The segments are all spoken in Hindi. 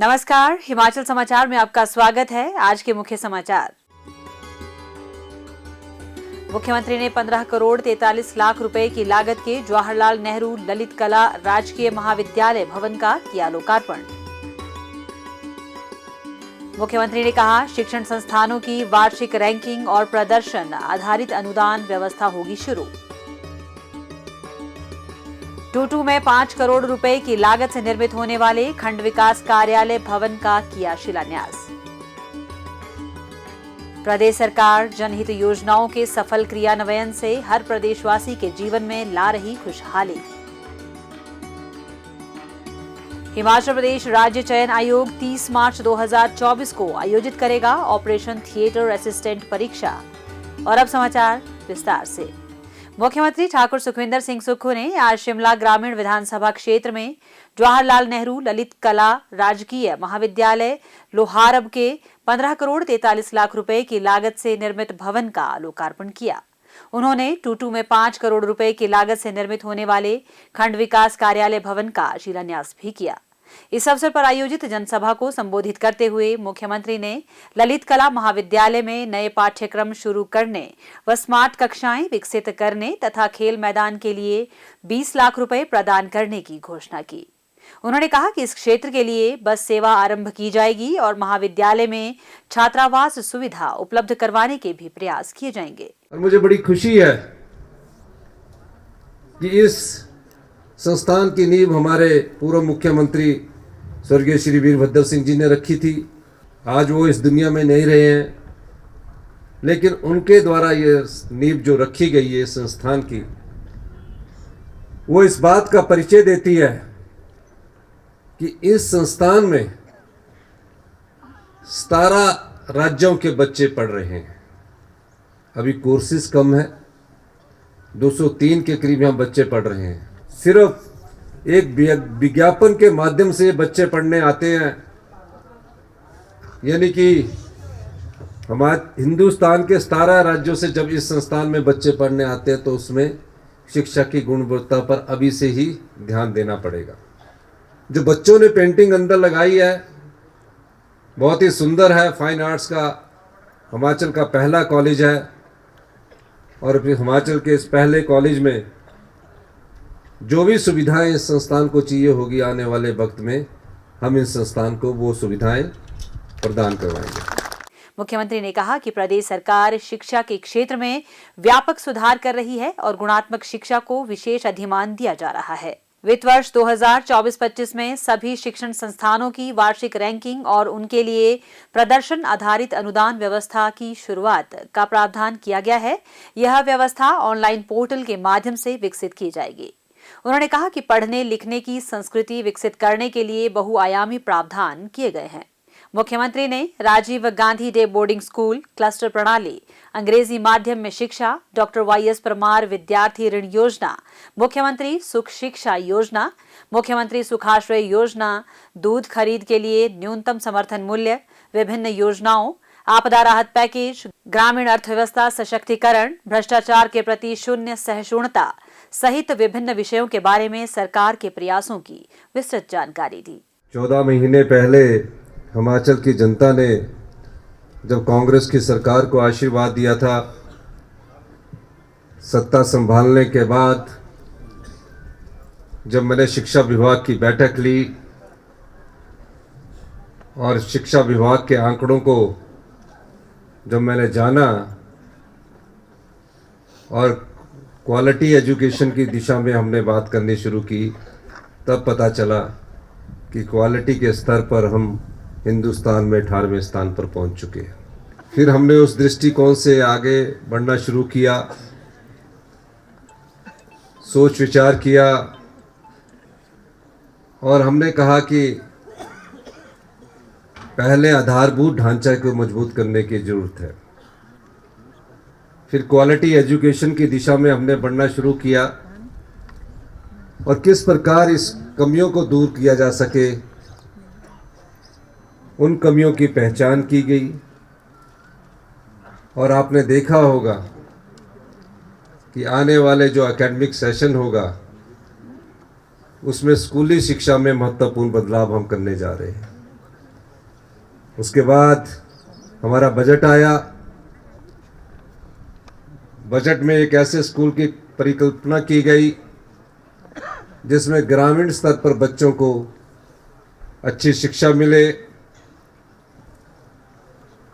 नमस्कार, हिमाचल समाचार में आपका स्वागत है। आज के मुख्य समाचार। मुख्यमंत्री ने 15 करोड़ 43 लाख रुपए की लागत के जवाहरलाल नेहरू ललित कला राजकीय महाविद्यालय भवन का किया लोकार्पण। मुख्यमंत्री ने कहा, शिक्षण संस्थानों की वार्षिक रैंकिंग और प्रदर्शन आधारित अनुदान व्यवस्था होगी शुरू। टूटू में 5 करोड़ रुपए की लागत से निर्मित होने वाले खंड विकास कार्यालय भवन का किया शिलान्यास। प्रदेश सरकार जनहित योजनाओं के सफल क्रियान्वयन से हर प्रदेशवासी के जीवन में ला रही खुशहाली। हिमाचल प्रदेश राज्य चयन आयोग 30 मार्च 2024 को आयोजित करेगा ऑपरेशन थिएटर असिस्टेंट परीक्षा। और अब समाचार विस्तार से। मुख्यमंत्री ठाकुर सुखविंदर सिंह सुक्खू ने आज शिमला ग्रामीण विधानसभा क्षेत्र में जवाहरलाल नेहरू ललित कला राजकीय महाविद्यालय लोहारब के 15 करोड़ 43 लाख रुपए की लागत से निर्मित भवन का लोकार्पण किया। उन्होंने टूटू में 5 करोड़ रुपए की लागत से निर्मित होने वाले खंड विकास कार्यालय भवन का शिलान्यास भी किया। इस अवसर पर आयोजित जनसभा को संबोधित करते हुए मुख्यमंत्री ने ललित कला महाविद्यालय में नए पाठ्यक्रम शुरू करने व स्मार्ट कक्षाएं विकसित करने तथा खेल मैदान के लिए 20 लाख रुपए प्रदान करने की घोषणा की। उन्होंने कहा कि इस क्षेत्र के लिए बस सेवा आरंभ की जाएगी और महाविद्यालय में छात्रावास सुविधा उपलब्ध करवाने के भी प्रयास किए जाएंगे। और मुझे बड़ी खुशी है कि इस संस्थान की नींव हमारे पूर्व मुख्यमंत्री स्वर्गीय श्री वीरभद्र सिंह जी ने रखी थी। आज वो इस दुनिया में नहीं रहे हैं, लेकिन उनके द्वारा ये नींव जो रखी गई है इस संस्थान की, वो इस बात का परिचय देती है कि इस संस्थान में 17 राज्यों के बच्चे पढ़ रहे हैं। अभी कोर्सेज कम है, 203 के करीब यहाँ बच्चे पढ़ रहे हैं। सिर्फ एक विज्ञापन के माध्यम से बच्चे पढ़ने आते हैं, यानी कि हमारे हिंदुस्तान के 17 राज्यों से जब इस संस्थान में बच्चे पढ़ने आते हैं तो उसमें शिक्षा की गुणवत्ता पर अभी से ही ध्यान देना पड़ेगा। जो बच्चों ने पेंटिंग अंदर लगाई है बहुत ही सुंदर है। फाइन आर्ट्स का हिमाचल का पहला कॉलेज है और फिर हिमाचल के इस पहले कॉलेज में जो भी सुविधाएं इस संस्थान को चाहिए होगी आने वाले वक्त में, हम इस संस्थान को वो सुविधाएं प्रदान करवाएंगे। मुख्यमंत्री ने कहा कि प्रदेश सरकार शिक्षा के क्षेत्र में व्यापक सुधार कर रही है और गुणात्मक शिक्षा को विशेष अधिमान दिया जा रहा है। वित्त वर्ष 2024-25 में सभी शिक्षण संस्थानों की वार्षिक रैंकिंग और उनके लिए प्रदर्शन आधारित अनुदान व्यवस्था की शुरुआत का प्रावधान किया गया है। यह व्यवस्था ऑनलाइन पोर्टल के माध्यम से विकसित की जाएगी। उन्होंने कहा कि पढ़ने लिखने की संस्कृति विकसित करने के लिए बहुआयामी प्रावधान किए गए हैं। मुख्यमंत्री ने Rajiv Gandhi day boarding school, cluster प्रणाली, अंग्रेजी माध्यम में शिक्षा, डॉक्टर YS परमार विद्यार्थी ऋण योजना, मुख्यमंत्री सुख शिक्षा योजना, मुख्यमंत्री सुखाश्रय योजना, दूध खरीद के लिए न्यूनतम समर्थन मूल्य, विभिन्न योजनाओं, आपदा राहत पैकेज, ग्रामीण अर्थव्यवस्था सशक्तिकरण, भ्रष्टाचार के प्रति शून्य सहिष्णुता सहित विभिन्न विषयों के बारे में सरकार के प्रयासों की विस्तृत जानकारी दी। 14 महीने पहले हिमाचल की जनता ने जब कांग्रेस की सरकार को आशीर्वाद दिया था, सत्ता संभालने के बाद जब मैंने शिक्षा विभाग की बैठक ली और शिक्षा विभाग के आंकड़ों को जब मैंने जाना और क्वालिटी एजुकेशन की दिशा में हमने बात करनी शुरू की, तब पता चला कि क्वालिटी के स्तर पर हम हिंदुस्तान में 18वें स्थान पर पहुंच चुके हैं। फिर हमने उस दृष्टिकोण से आगे बढ़ना शुरू किया, सोच विचार किया और हमने कहा कि पहले आधारभूत ढांचा को मजबूत करने की जरूरत है। फिर क्वालिटी एजुकेशन की दिशा में हमने बढ़ना शुरू किया और किस प्रकार इस कमियों को दूर किया जा सके, उन कमियों की पहचान की गई। और आपने देखा होगा कि आने वाले जो एकेडमिक सेशन होगा उसमें स्कूली शिक्षा में महत्वपूर्ण बदलाव हम करने जा रहे हैं। उसके बाद हमारा बजट आया। बजट में एक ऐसे स्कूल की परिकल्पना की गई जिसमें ग्रामीण स्तर पर बच्चों को अच्छी शिक्षा मिले,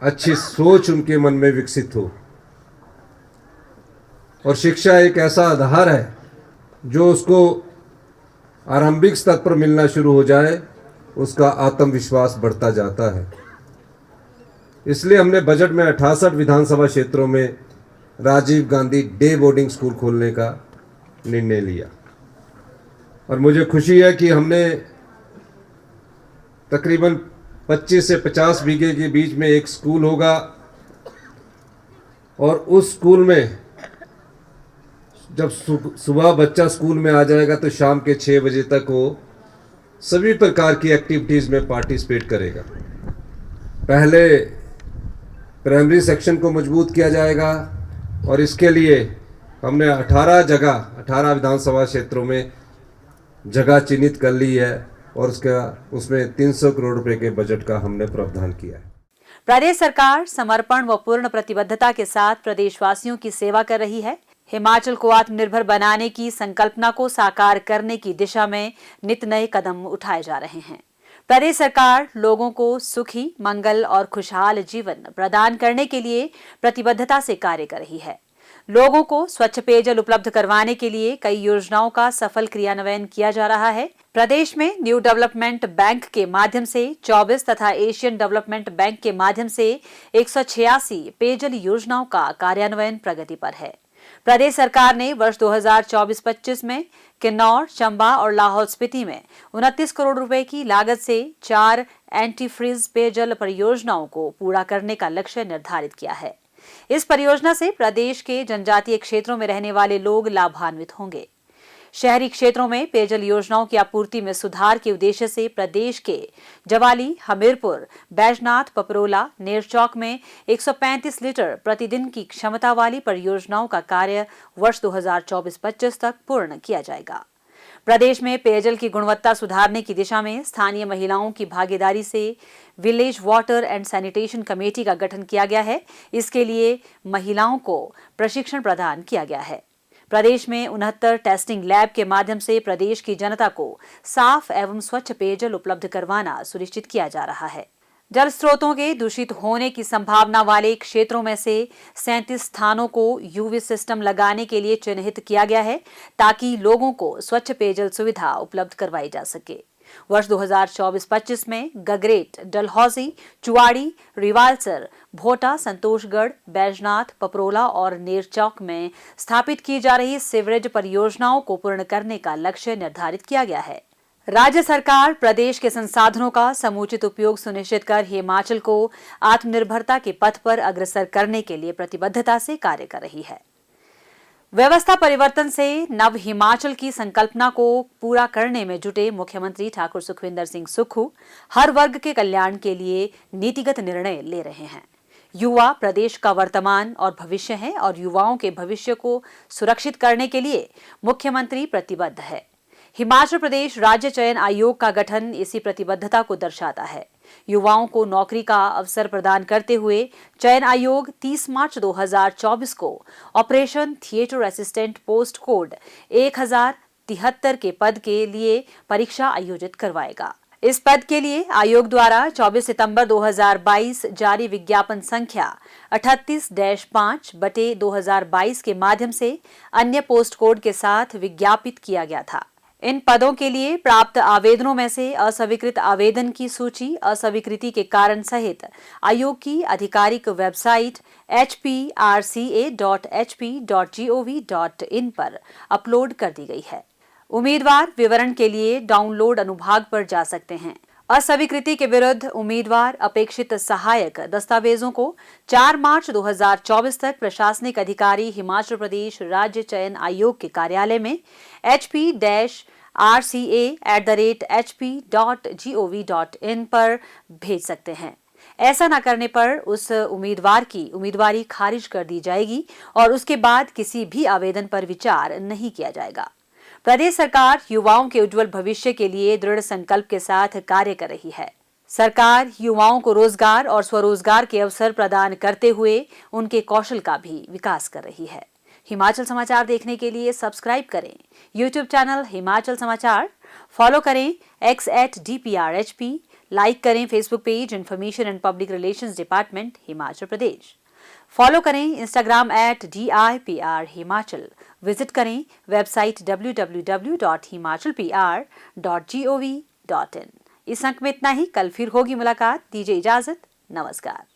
अच्छी सोच उनके मन में विकसित हो। और शिक्षा एक ऐसा आधार है जो उसको आरंभिक स्तर पर मिलना शुरू हो जाए, उसका आत्मविश्वास बढ़ता जाता है। इसलिए हमने बजट में 68 विधानसभा क्षेत्रों में Rajiv Gandhi day boarding school खोलने का निर्णय लिया। और मुझे खुशी है कि हमने तकरीबन 25 से 50 बीघे के बीच में एक स्कूल होगा और उस स्कूल में जब सुबह बच्चा स्कूल में आ जाएगा तो शाम के 6 बजे तक वो सभी प्रकार की एक्टिविटीज़ में पार्टिसिपेट करेगा। पहले प्राइमरी सेक्शन को मजबूत किया जाएगा और इसके लिए हमने 18 विधानसभा क्षेत्रों में जगह चिन्हित कर ली है और उसमें 300 करोड़ रुपए के बजट का हमने प्रावधान किया है। प्रदेश सरकार समर्पण व पूर्ण प्रतिबद्धता के साथ प्रदेशवासियों की सेवा कर रही है। हिमाचल को आत्मनिर्भर बनाने की संकल्पना को साकार करने की दिशा में नित नए कदम उठाए जा रहे हैं। प्रदेश सरकार लोगों को सुखी, मंगल और खुशहाल जीवन प्रदान करने के लिए प्रतिबद्धता से कार्य कर रही है। लोगों को स्वच्छ पेयजल उपलब्ध करवाने के लिए कई योजनाओं का सफल क्रियान्वयन किया जा रहा है। प्रदेश में न्यू डेवलपमेंट बैंक के माध्यम से 24 तथा एशियन डेवलपमेंट बैंक के माध्यम से 186 पेयजल योजनाओं का कार्यान्वयन प्रगति पर है। प्रदेश सरकार ने वर्ष 2024-25 में किन्नौर, चंबा और लाहौल स्पीति में 29 करोड़ रुपए की लागत से 4 एंटी फ्रीज पेयजल परियोजनाओं को पूरा करने का लक्ष्य निर्धारित किया है। इस परियोजना से प्रदेश के जनजातीय क्षेत्रों में रहने वाले लोग लाभान्वित होंगे। शहरी क्षेत्रों में पेयजल योजनाओं की आपूर्ति में सुधार के उद्देश्य से प्रदेश के जवाली, हमीरपुर, बैजनाथ, पपरोला, नेरचौक में 135 लीटर प्रतिदिन की क्षमता वाली परियोजनाओं का कार्य वर्ष 2024-25 तक पूर्ण किया जाएगा। प्रदेश में पेयजल की गुणवत्ता सुधारने की दिशा में स्थानीय महिलाओं की भागीदारी से village water and sanitation committee का गठन किया गया है। इसके लिए महिलाओं को प्रशिक्षण प्रदान किया गया है। प्रदेश में 69 टेस्टिंग लैब के माध्यम से प्रदेश की जनता को साफ एवं स्वच्छ पेयजल उपलब्ध करवाना सुनिश्चित किया जा रहा है। जल स्रोतों के दूषित होने की संभावना वाले क्षेत्रों में से 37 स्थानों को यूवी सिस्टम लगाने के लिए चिन्हित किया गया है ताकि लोगों को स्वच्छ पेयजल सुविधा उपलब्ध करवाई जा सके। वर्ष 2024-25 में गगरेट, डलहौजी, चुवाड़ी, रिवालसर, भोटा, संतोषगढ़, बैजनाथ, पपरोला और नेरचौक में स्थापित की जा रही सीवरेज परियोजनाओं को पूर्ण करने का लक्ष्य निर्धारित किया गया है। राज्य सरकार प्रदेश के संसाधनों का समुचित उपयोग सुनिश्चित कर हिमाचल को आत्मनिर्भरता के पथ पर अग्रसर करने के लिए प्रतिबद्धता से कार्य कर रही है। व्यवस्था परिवर्तन से नव हिमाचल की संकल्पना को पूरा करने में जुटे मुख्यमंत्री ठाकुर सुखविंदर सिंह सुक्खू हर वर्ग के कल्याण के लिए नीतिगत निर्णय ले रहे हैं। युवा प्रदेश का वर्तमान और भविष्य है और युवाओं के भविष्य को सुरक्षित करने के लिए मुख्यमंत्री प्रतिबद्ध है। हिमाचल प्रदेश राज्य चयन आयोग का गठन इसी प्रतिबद्धता को दर्शाता है। युवाओं को नौकरी का अवसर प्रदान करते हुए चयन आयोग 30 मार्च 2024 को operation theatre assistant post code 1073 के पद के लिए परीक्षा आयोजित करवाएगा। इस पद के लिए आयोग द्वारा 24 सितंबर 2022 जारी विज्ञापन संख्या 38-5/2022 के माध्यम से अन्य पोस्ट कोड के साथ विज्ञापित किया गया था। इन पदों के लिए प्राप्त आवेदनों में से असवीकृत आवेदन की सूची असवीकृति के कारण सहित आयोग की आधिकारिक वेबसाइट hprca.hp.gov.in पर अपलोड कर दी गई है। उम्मीदवार विवरण के लिए डाउनलोड अनुभाग पर जा सकते हैं। असवीकृति के विरुद्ध उम्मीदवार अपेक्षित सहायक दस्तावेजों को 4 मार्च 2024 तक प्रशासनिक अधिकारी हिमाचल प्रदेश राज्य चयन आयोग के कार्यालय में hp-rca@hp.gov.in पर भेज सकते हैं। ऐसा न करने पर उस उम्मीदवार की उम्मीदवारी खारिज कर दी जाएगी और उसके बाद किसी भी आवेदन पर विचार नहीं किया जाएगा। प्रदेश सरकार युवाओं के उज्जवल भविष्य के लिए दृढ़ संकल्प के साथ कार्य कर रही है। सरकार युवाओं को रोजगार और स्वरोजगार के अवसर प्रदान करते हुए उनके कौशल का भी विकास कर रही है। हिमाचल समाचार देखने के लिए सब्सक्राइब करें YouTube चैनल हिमाचल समाचार, फॉलो करें x@DPRHP, लाइक करें Facebook page information and public relations department Himachal Pradesh, follow करें इंस्टाग्राम @DIPR हिमाचल, विजिट करें वेबसाइट www.himachalpr.gov.in। इस अंक में इतना ही। कल फिर होगी मुलाकात। दीजिए इजाजत। नमस्कार।